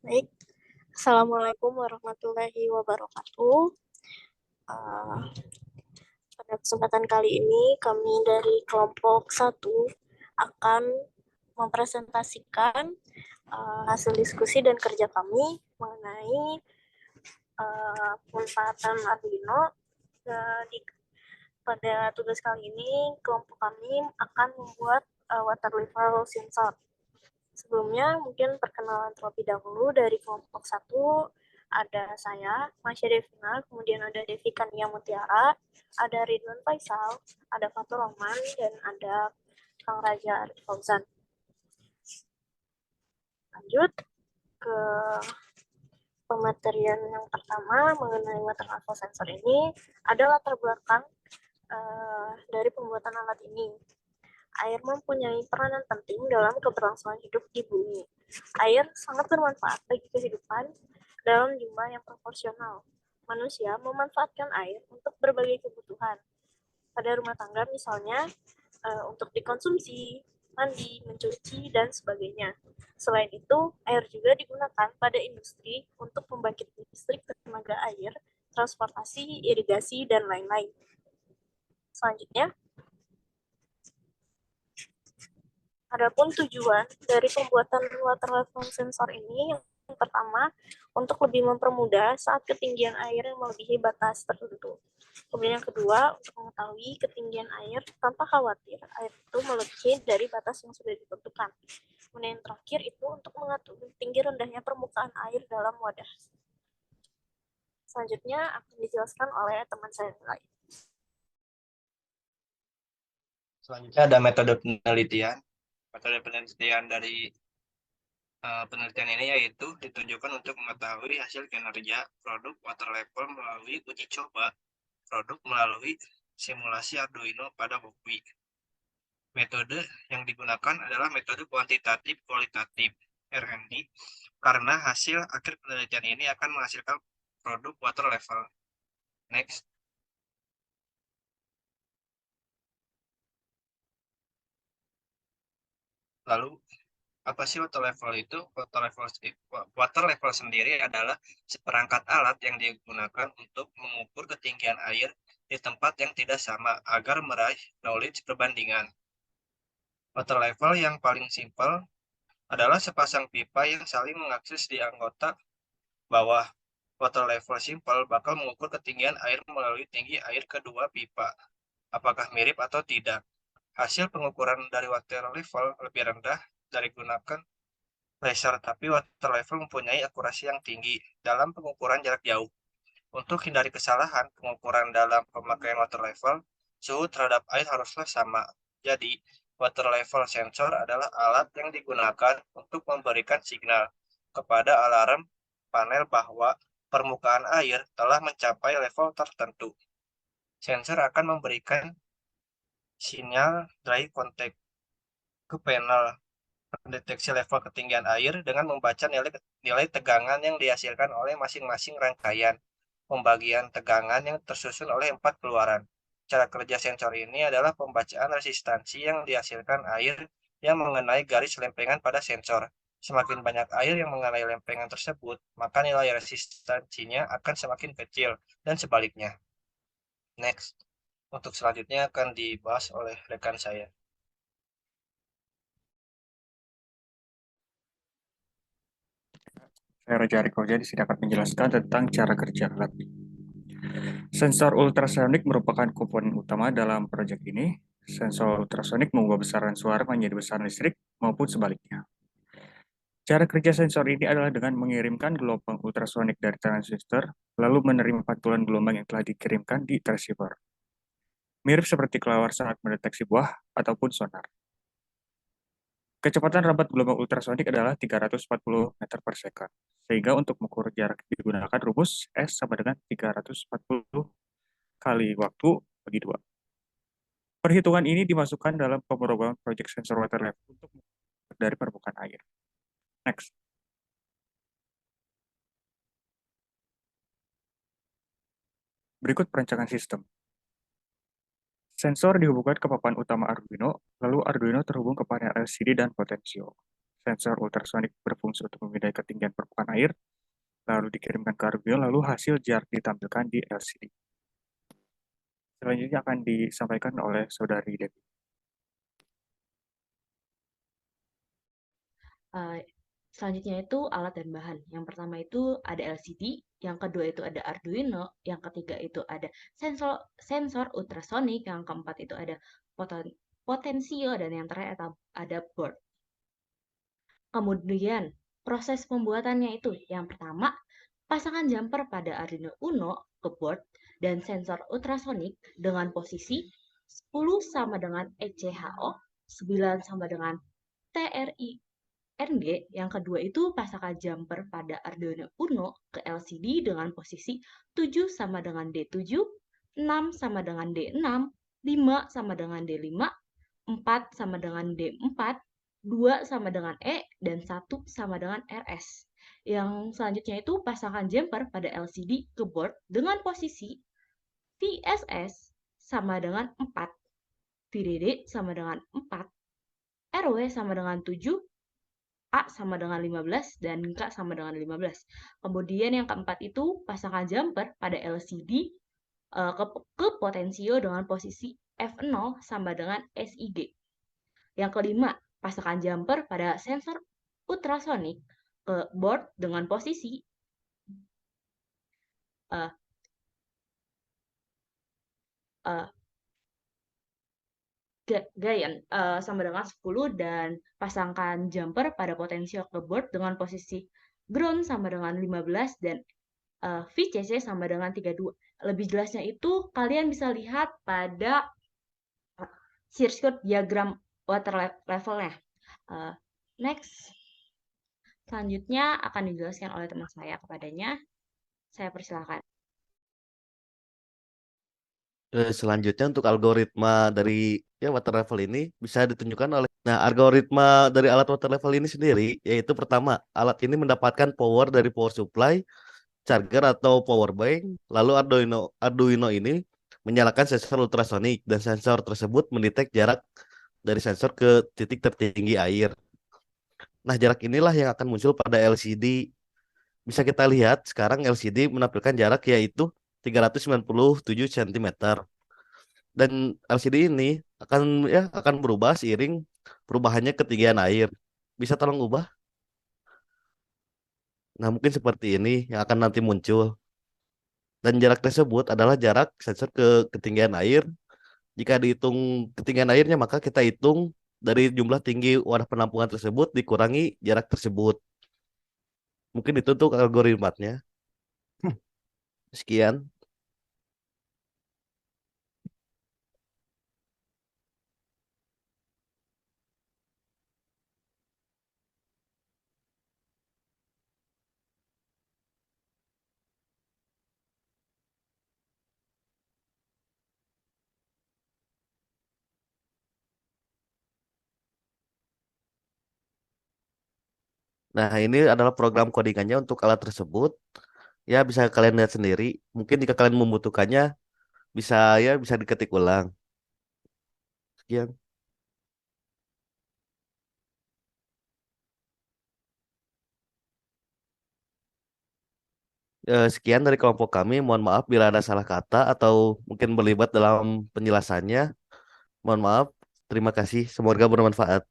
Baik, Assalamualaikum warahmatullahi wabarakatuh. Uh, Pada kesempatan kali ini, kami dari kelompok 1 akan mempresentasikan hasil diskusi dan kerja kami mengenai pemanfaatan Arduino. Pada tugas kali ini, kelompok kami akan membuat water level sensor. Sebelumnya mungkin perkenalan terlebih dahulu dari kelompok 1 ada saya, Masya Devina, kemudian ada Devi Kania Mutiara, ada Ridwan Faisal, ada Fatur Rahman, dan ada Kang Raja Arif Fauzan. Lanjut ke pematerian yang pertama mengenai water level sensor ini ada latar belakang dari pembuatan alat ini. Air mempunyai peranan penting dalam keberlangsungan hidup di bumi. Air sangat bermanfaat bagi kehidupan dalam jumlah yang proporsional. Manusia memanfaatkan air untuk berbagai kebutuhan. Pada rumah tangga misalnya, untuk dikonsumsi, mandi, mencuci, dan sebagainya. Selain itu, air juga digunakan pada industri untuk membangkit listrik tenaga air, transportasi, irigasi, dan lain-lain. Selanjutnya, adapun tujuan dari pembuatan water level sensor ini yang pertama, untuk lebih mempermudah saat ketinggian air yang melebihi batas tertentu. Kemudian yang kedua, untuk mengetahui ketinggian air tanpa khawatir air itu melebihi dari batas yang sudah ditentukan. Kemudian yang terakhir itu untuk mengatur tinggi rendahnya permukaan air dalam wadah. Selanjutnya akan dijelaskan oleh teman saya lain. Selanjutnya ada metode penelitian. Metode penelitian dari penelitian ini yaitu ditujukan untuk mengetahui hasil kinerja produk water level melalui uji coba produk melalui simulasi Arduino pada Bookbee. Metode yang digunakan adalah metode kuantitatif kualitatif (RND) karena hasil akhir penelitian ini akan menghasilkan produk water level. Next. Lalu apa sih water level itu? Water level sendiri adalah seperangkat alat yang digunakan untuk mengukur ketinggian air di tempat yang tidak sama agar meraih knowledge perbandingan. Water level yang paling simpel adalah sepasang pipa yang saling mengakses di anggota bawah. Water level simple bakal mengukur ketinggian air melalui tinggi air kedua pipa. Apakah mirip atau tidak? Hasil pengukuran dari water level lebih rendah dari gunakan laser, tapi water level mempunyai akurasi yang tinggi dalam pengukuran jarak jauh. Untuk hindari kesalahan pengukuran dalam pemakaian water level, suhu terhadap air haruslah sama. Jadi, water level sensor adalah alat yang digunakan untuk memberikan signal kepada alarm panel bahwa permukaan air telah mencapai level tertentu. Sensor akan memberikan sinyal dry contact ke panel pendeteksi level ketinggian air dengan membaca nilai tegangan yang dihasilkan oleh masing-masing rangkaian pembagian tegangan yang tersusun oleh 4 keluaran. Cara kerja sensor ini adalah pembacaan resistansi yang dihasilkan air yang mengenai garis lempengan pada sensor. Semakin banyak air yang mengenai lempengan tersebut, maka nilai resistansinya akan semakin kecil, dan sebaliknya. Next. Untuk selanjutnya akan dibahas oleh rekan saya. Saya Raja Arif Fauzan di sini akan menjelaskan tentang cara kerja alat. Sensor ultrasonik merupakan komponen utama dalam proyek ini. Sensor ultrasonik mengubah besaran suara menjadi besaran listrik maupun sebaliknya. Cara kerja sensor ini adalah dengan mengirimkan gelombang ultrasonik dari transistor, lalu menerima pantulan gelombang yang telah dikirimkan di transceiver. Mirip seperti kelelawar saat mendeteksi buah ataupun sonar. Kecepatan rabat gelombang ultrasonik adalah 340 meter per second, sehingga untuk mengukur jarak digunakan rumus S sama dengan 340 kali waktu bagi 2. Perhitungan ini dimasukkan dalam pemrograman proyek sensor water level untuk dari permukaan air. Next. Berikut perancangan sistem. Sensor dihubungkan ke papan utama Arduino, lalu Arduino terhubung ke panel LCD dan potensio. Sensor ultrasonik berfungsi untuk memindai ketinggian permukaan air, lalu dikirimkan ke Arduino, lalu hasil jarak ditampilkan di LCD. Selanjutnya akan disampaikan oleh Saudari Devi. Selanjutnya itu alat dan bahan. Yang pertama itu ada LCD, yang kedua itu ada Arduino, yang ketiga itu ada sensor ultrasonik, yang keempat itu ada potensio, dan yang terakhir ada board. Kemudian proses pembuatannya itu yang pertama, pasangkan jumper pada Arduino Uno ke board dan sensor ultrasonik dengan posisi 10 sama dengan ECHO, 9 sama dengan TRI RG. Yang kedua itu pasangkan jumper pada Arduino Uno ke LCD dengan posisi 7 sama dengan D7, 6 sama dengan D6, 5 sama dengan D5, 4 sama dengan D4, 2 sama dengan E, dan 1 sama dengan RS. Yang selanjutnya itu pasangkan jumper pada LCD ke board dengan posisi VSS sama dengan 4, VDD sama dengan 4, RW sama dengan 7, A sama dengan 15, dan K sama dengan 15. Kemudian yang keempat itu pasangkan jumper pada LCD ke potensio dengan posisi F0 sama dengan SIG. Yang kelima, pasangkan jumper pada sensor ultrasonik ke board dengan posisi Gayan sama dengan 10, dan pasangkan jumper pada potensio ke board dengan posisi ground sama dengan 15, dan VCC sama dengan 32. Lebih jelasnya itu kalian bisa lihat pada circuit diagram water levelnya. Next. Selanjutnya akan dijelaskan oleh teman saya kepadanya. Saya persilakan. Selanjutnya untuk algoritma dari water level ini bisa ditunjukkan oleh algoritma dari alat water level ini sendiri, yaitu pertama, alat ini mendapatkan power dari power supply, charger atau power bank, lalu Arduino ini menyalakan sensor ultrasonik, dan sensor tersebut mendetek jarak dari sensor ke titik tertinggi air. Nah, jarak inilah yang akan muncul pada LCD. Bisa kita lihat sekarang LCD menampilkan jarak yaitu 397 cm. Dan LCD ini akan berubah seiring perubahannya ketinggian air. Bisa tolong ubah? Nah, mungkin seperti ini yang akan nanti muncul. Dan jarak tersebut adalah jarak sensor ke ketinggian air. Jika dihitung ketinggian airnya, maka kita hitung dari jumlah tinggi wadah penampungan tersebut dikurangi jarak tersebut. Mungkin itu untuk algoritmanya. Sekian. Nah, ini adalah program codingannya untuk alat tersebut. Ya, bisa kalian lihat sendiri. Mungkin jika kalian membutuhkannya, bisa diketik ulang. Sekian. Sekian dari kelompok kami. Mohon maaf bila ada salah kata atau mungkin berlibat dalam penjelasannya. Mohon maaf. Terima kasih. Semoga bermanfaat.